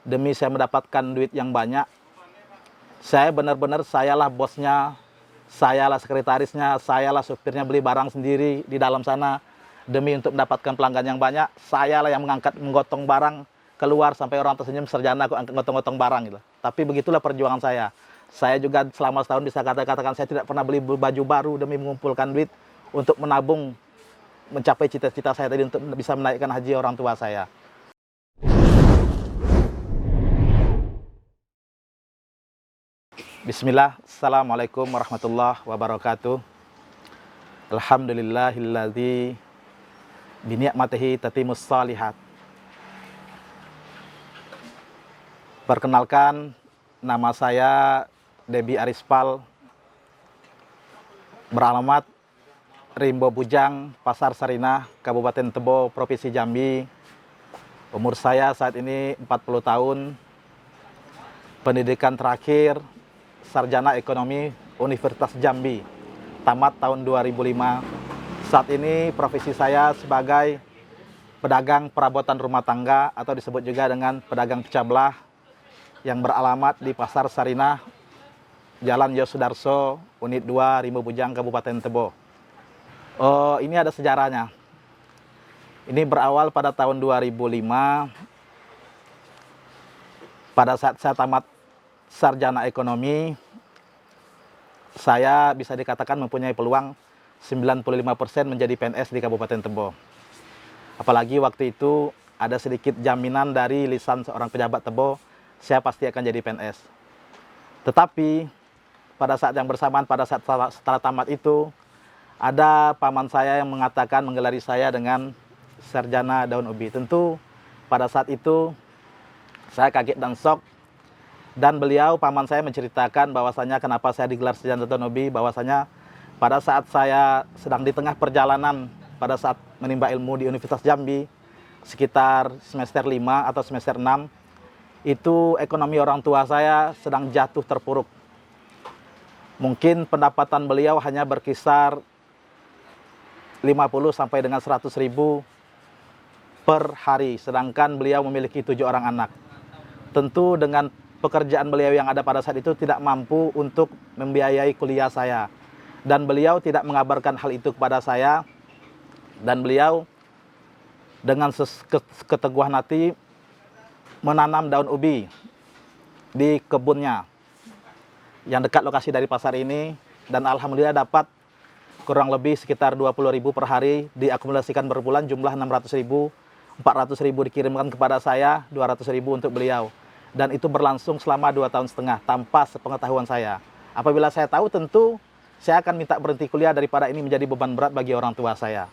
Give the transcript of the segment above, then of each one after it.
demi saya mendapatkan duit yang banyak. Saya benar-benar sayalah bosnya, sayalah sekretarisnya, sayalah supirnya, beli barang sendiri di dalam sana. Demi untuk mendapatkan pelanggan yang banyak, sayalah yang menggotong barang keluar sampai orang tersenyum, sarjana kok ngotong-ngotong barang gitu. Tapi begitulah perjuangan saya. Saya juga selama setahun bisa katakan saya tidak pernah beli baju baru demi mengumpulkan duit untuk menabung mencapai cita-cita saya tadi untuk bisa menaikkan haji orang tua saya. Bismillah, Assalamualaikum warahmatullahi wabarakatuh. Alhamdulillahilladzi bini'matihi tatimus shalihat. Perkenalkan, nama saya Debi Arispal, beralamat Rimbo Bujang, Pasar Sarinah, Kabupaten Tebo, Provinsi Jambi. Umur saya saat ini 40 tahun. Pendidikan terakhir Sarjana Ekonomi Universitas Jambi, tamat tahun 2005. Saat ini profesi saya sebagai pedagang perabotan rumah tangga atau disebut juga dengan pedagang pecah belah yang beralamat di Pasar Sarinah, Jalan Yosudarso, Unit 2, Rimbo Bujang, Kabupaten Tebo. Oh, ini ada sejarahnya. Ini berawal pada tahun 2005. Pada saat saya tamat Sarjana Ekonomi, saya bisa dikatakan mempunyai peluang 95% menjadi PNS di Kabupaten Tebo. Apalagi waktu itu ada sedikit jaminan dari lisan seorang pejabat Tebo, saya pasti akan jadi PNS. Tetapi pada saat yang bersamaan, pada saat setelah tamat itu, ada paman saya yang mengatakan menggelari saya dengan sarjana daun ubi. Tentu pada saat itu saya kaget dan shock. Dan beliau, paman saya, menceritakan bahwasanya kenapa saya digelar sarjana daun ubi, bahwasanya pada saat saya sedang di tengah perjalanan, pada saat menimba ilmu di Universitas Jambi, sekitar semester 5 atau semester 6, itu ekonomi orang tua saya sedang jatuh terpuruk. Mungkin pendapatan beliau hanya berkisar 50 sampai dengan 100 ribu per hari, sedangkan beliau memiliki 7 orang anak. Tentu dengan pekerjaan beliau yang ada pada saat itu tidak mampu untuk membiayai kuliah saya. Dan beliau tidak mengabarkan hal itu kepada saya. Dan beliau dengan keteguhan hati menanam daun ubi di kebunnya yang dekat lokasi dari pasar ini. Dan alhamdulillah dapat kurang lebih sekitar 20 ribu per hari, diakumulasikan berbulan jumlah 600 ribu, 400 ribu dikirimkan kepada saya, 200 ribu untuk beliau. Dan itu berlangsung selama 2,5 tahun tanpa sepengetahuan saya. Apabila saya tahu, tentu saya akan minta berhenti kuliah daripada ini menjadi beban berat bagi orang tua saya.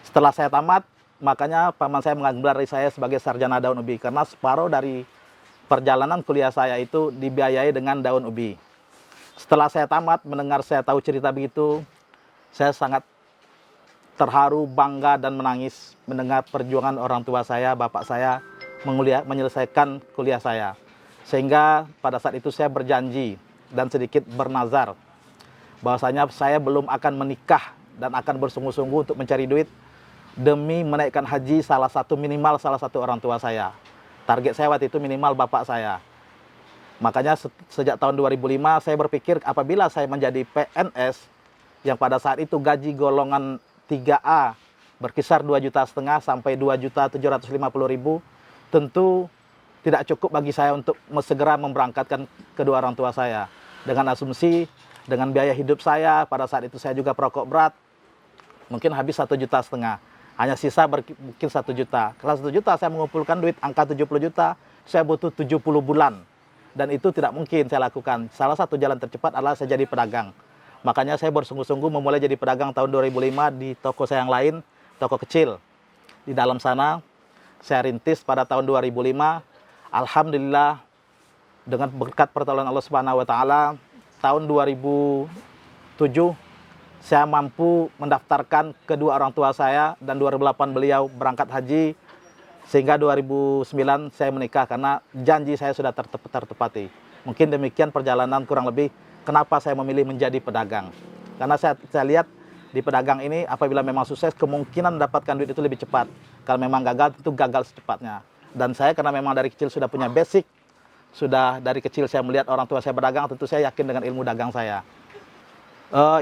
Setelah saya tamat, makanya paman saya menggelar saya sebagai sarjana daun ubi, karena separuh dari perjalanan kuliah saya itu dibiayai dengan daun ubi. Setelah saya tamat, mendengar saya tahu cerita begitu, saya sangat terharu, bangga, dan menangis mendengar perjuangan orang tua saya, bapak saya, menyelesaikan kuliah saya. Sehingga pada saat itu saya berjanji dan sedikit bernazar bahwasanya saya belum akan menikah dan akan bersungguh-sungguh untuk mencari duit demi menaikkan haji minimal salah satu orang tua saya. Target saya waktu itu minimal bapak saya. Makanya sejak tahun 2005 saya berpikir apabila saya menjadi PNS yang pada saat itu gaji golongan 3A berkisar 2,5 juta sampai 2,750,000, tentu tidak cukup bagi saya untuk segera memberangkatkan kedua orang tua saya. Dengan asumsi, dengan biaya hidup saya, pada saat itu saya juga perokok berat, mungkin habis 1,5 juta. Hanya sisa mungkin 1 juta. Kalau 1 juta saya mengumpulkan duit angka 70 juta, saya butuh 70 bulan. Dan itu tidak mungkin saya lakukan. Salah satu jalan tercepat adalah saya jadi pedagang. Makanya saya bersungguh-sungguh memulai jadi pedagang tahun 2005 di toko saya yang lain, toko kecil. Di dalam sana saya rintis pada tahun 2005. Alhamdulillah dengan berkat pertolongan Allah Subhanahu wa taala, tahun 2007 saya mampu mendaftarkan kedua orang tua saya, dan 2008 beliau berangkat haji, sehingga 2009 saya menikah karena janji saya sudah tertepati. Mungkin demikian perjalanan kurang lebih kenapa saya memilih menjadi pedagang. Karena saya lihat di pedagang ini apabila memang sukses, kemungkinan mendapatkan duit itu lebih cepat. Kalau memang gagal, itu gagal secepatnya. Dan saya karena memang dari kecil sudah punya basic, sudah dari kecil saya melihat orang tua saya berdagang, tentu saya yakin dengan ilmu dagang saya.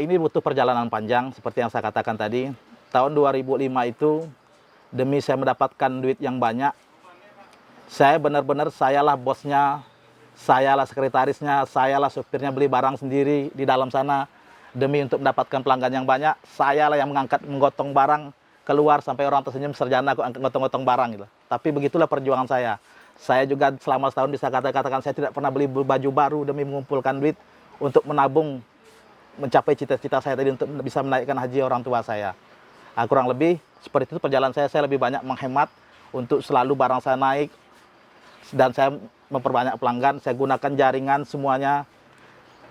Ini butuh perjalanan panjang, seperti yang saya katakan tadi. Tahun 2005 itu, demi saya mendapatkan duit yang banyak, saya benar-benar sayalah bosnya, sayalah sekretarisnya, sayalah supirnya, beli barang sendiri di dalam sana. Demi untuk mendapatkan pelanggan yang banyak, sayalah yang menggotong barang keluar sampai orang tersenyum, sarjana kok ngotong-ngotong barang gitu. Tapi begitulah perjuangan saya. Saya juga selama setahun bisa katakan saya tidak pernah beli baju baru demi mengumpulkan duit untuk menabung mencapai cita-cita saya tadi untuk bisa menaikkan haji orang tua saya. Kurang lebih seperti itu perjalanan saya lebih banyak menghemat untuk selalu barang saya naik, dan saya memperbanyak pelanggan. Saya gunakan jaringan semuanya.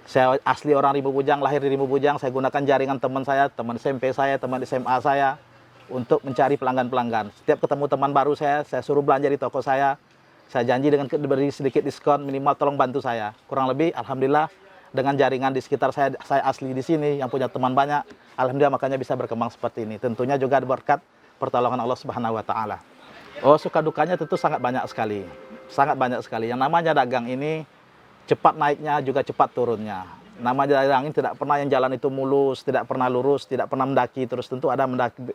Saya asli orang Rimau Bujang, lahir di Rimau Bujang. Saya gunakan jaringan teman saya, teman SMP saya, teman SMA saya untuk mencari pelanggan-pelanggan. Setiap ketemu teman baru saya suruh belanja di toko saya. Saya janji dengan beri sedikit diskon, minimal tolong bantu saya. Kurang lebih, alhamdulillah, dengan jaringan di sekitar saya asli di sini, yang punya teman banyak, alhamdulillah makanya bisa berkembang seperti ini. Tentunya juga berkat pertolongan Allah Subhanahu wa taala. Suka dukanya tentu sangat banyak sekali. Sangat banyak sekali. Yang namanya dagang ini cepat naiknya juga cepat turunnya. Namanya dagang ini tidak pernah yang jalan itu mulus, tidak pernah lurus, tidak pernah mendaki terus, tentu ada mendaki,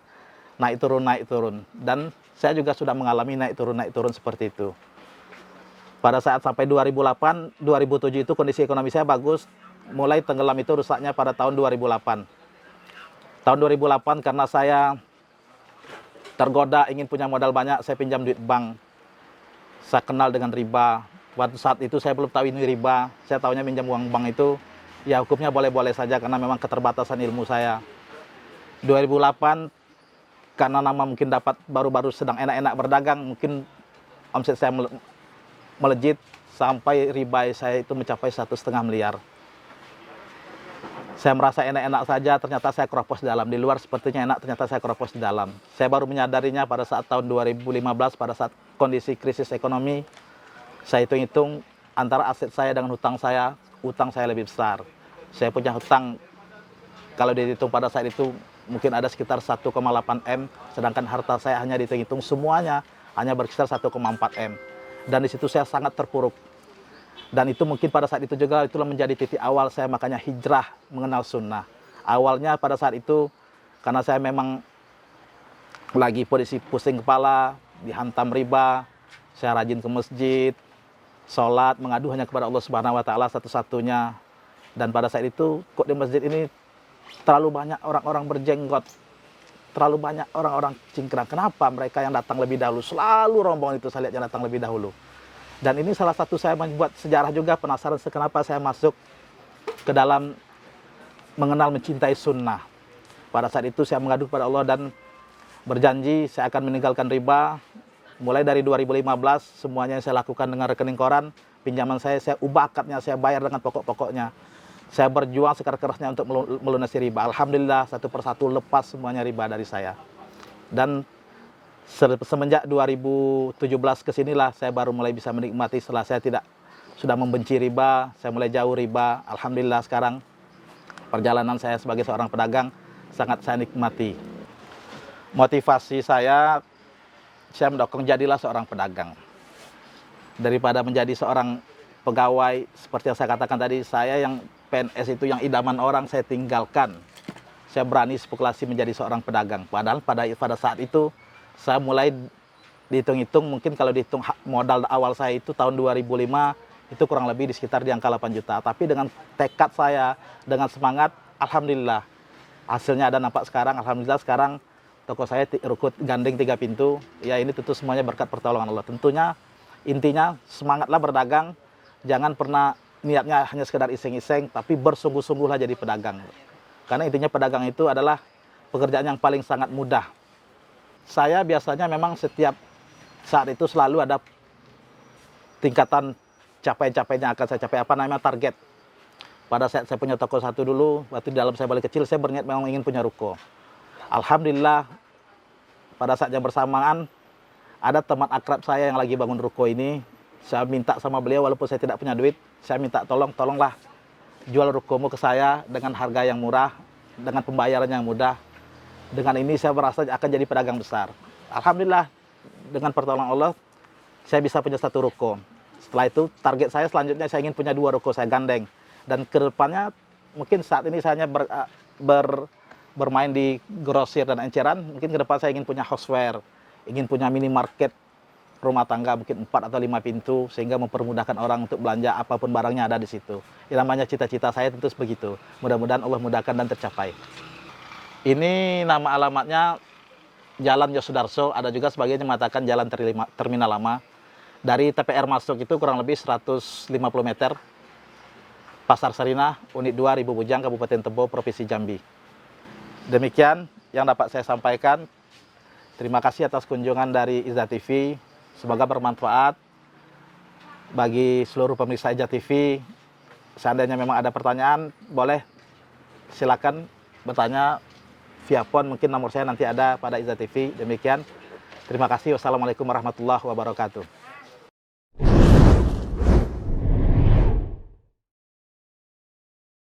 naik turun. Dan saya juga sudah mengalami naik turun seperti itu. Pada saat sampai 2008, 2007 itu kondisi ekonomi saya bagus. Mulai tenggelam itu rusaknya pada tahun 2008. Tahun 2008 karena saya tergoda ingin punya modal banyak, saya pinjam duit bank. Saya kenal dengan riba. Waktu saat itu saya belum tahu ini riba. Saya tahunya minjam uang bank itu, ya hukumnya boleh-boleh saja karena memang keterbatasan ilmu saya. 2008, karena nama mungkin dapat baru-baru sedang enak-enak berdagang, mungkin omset saya melejit sampai riba saya itu mencapai 1,5 miliar. Saya merasa enak-enak saja, ternyata saya keropos di dalam. Di luar sepertinya enak, ternyata saya keropos di dalam. Saya baru menyadarinya pada saat tahun 2015, pada saat kondisi krisis ekonomi. Saya hitung-hitung antara aset saya dengan hutang saya lebih besar. Saya punya hutang, kalau dihitung pada saat itu, mungkin ada sekitar 1,8 M, sedangkan harta saya hanya dihitung-hitung semuanya hanya berkisar 1,4 M. Dan di situ saya sangat terpuruk. Dan itu mungkin pada saat itu juga itulah menjadi titik awal saya makanya hijrah mengenal sunnah. Awalnya pada saat itu karena saya memang lagi posisi pusing kepala, dihantam riba, saya rajin ke masjid, sholat, mengadu hanya kepada Allah Subhanahu wa taala satu-satunya. Dan pada saat itu kok di masjid ini terlalu banyak orang-orang berjenggot, terlalu banyak orang-orang cingkrang. Kenapa mereka yang datang lebih dahulu? Selalu rombongan itu saya lihat yang datang lebih dahulu. Dan ini salah satu saya membuat sejarah juga, penasaran kenapa saya masuk ke dalam mengenal mencintai sunnah. Pada saat itu saya mengadu kepada Allah dan berjanji saya akan meninggalkan riba. Mulai dari 2015 semuanya yang saya lakukan dengan rekening koran, pinjaman saya ubah akadnya, saya bayar dengan pokok-pokoknya. Saya berjuang sekeras-kerasnya untuk melunasi riba. Alhamdulillah satu persatu lepas semuanya riba dari saya. Dan semenjak 2017 ke sinilah saya baru mulai bisa menikmati, setelah saya sudah membenci riba, saya mulai jauh riba. Alhamdulillah sekarang perjalanan saya sebagai seorang pedagang sangat saya nikmati. Motivasi saya mendukung jadilah seorang pedagang. Daripada menjadi seorang pegawai, seperti yang saya katakan tadi, saya yang PNS itu yang idaman orang saya tinggalkan. Saya berani spekulasi menjadi seorang pedagang. Padahal pada saat itu saya mulai dihitung-hitung, mungkin kalau dihitung modal awal saya itu tahun 2005 itu kurang lebih di sekitar di angka 8 juta. Tapi dengan tekad saya, dengan semangat, alhamdulillah hasilnya ada nampak sekarang. Alhamdulillah sekarang toko saya rukut gandeng 3 pintu. Ya ini tentu semuanya berkat pertolongan Allah. Tentunya intinya semangatlah berdagang, jangan pernah niatnya hanya sekedar iseng-iseng, tapi bersungguh-sungguhlah jadi pedagang. Karena intinya pedagang itu adalah pekerjaan yang paling sangat mudah. Saya biasanya memang setiap saat itu selalu ada tingkatan capaian-capaiannya akan saya capai, apa namanya target. Pada saat saya punya toko satu dulu, waktu di dalam saya balik kecil, saya berniat memang ingin punya ruko. Alhamdulillah pada saat yang bersamaan ada teman akrab saya yang lagi bangun ruko ini. Saya minta sama beliau walaupun saya tidak punya duit, saya minta tolonglah jual rukomu ke saya dengan harga yang murah, dengan pembayaran yang mudah. Dengan ini saya merasa akan jadi pedagang besar. Alhamdulillah dengan pertolongan Allah saya bisa punya 1 ruko. Setelah itu target saya selanjutnya saya ingin punya 2 ruko, saya gandeng. Dan ke depannya mungkin saat ini saya hanya bermain di grosir dan enceran, mungkin ke depan saya ingin punya houseware, ingin punya minimarket rumah tangga mungkin 4 atau 5 pintu sehingga mempermudahkan orang untuk belanja apapun barangnya ada di situ. Yang namanya cita-cita saya tentu begitu. Mudah-mudahan Allah mudahkan dan tercapai. Ini nama alamatnya Jalan Yosudarso, ada juga sebagian yang mengatakan Jalan Terminal Lama. Dari TPR masuk itu kurang lebih 150 meter. Pasar Sarinah, Unit 2, Ribu Bujang, Kabupaten Tebo, Provinsi Jambi. Demikian yang dapat saya sampaikan. Terima kasih atas kunjungan dari Izzah TV. Semoga bermanfaat bagi seluruh pemirsa Izzah TV. Seandainya memang ada pertanyaan, boleh silakan bertanya via phone, mungkin nomor saya nanti ada pada Izzah TV. Demikian, terima kasih. Wassalamualaikum warahmatullahi wabarakatuh.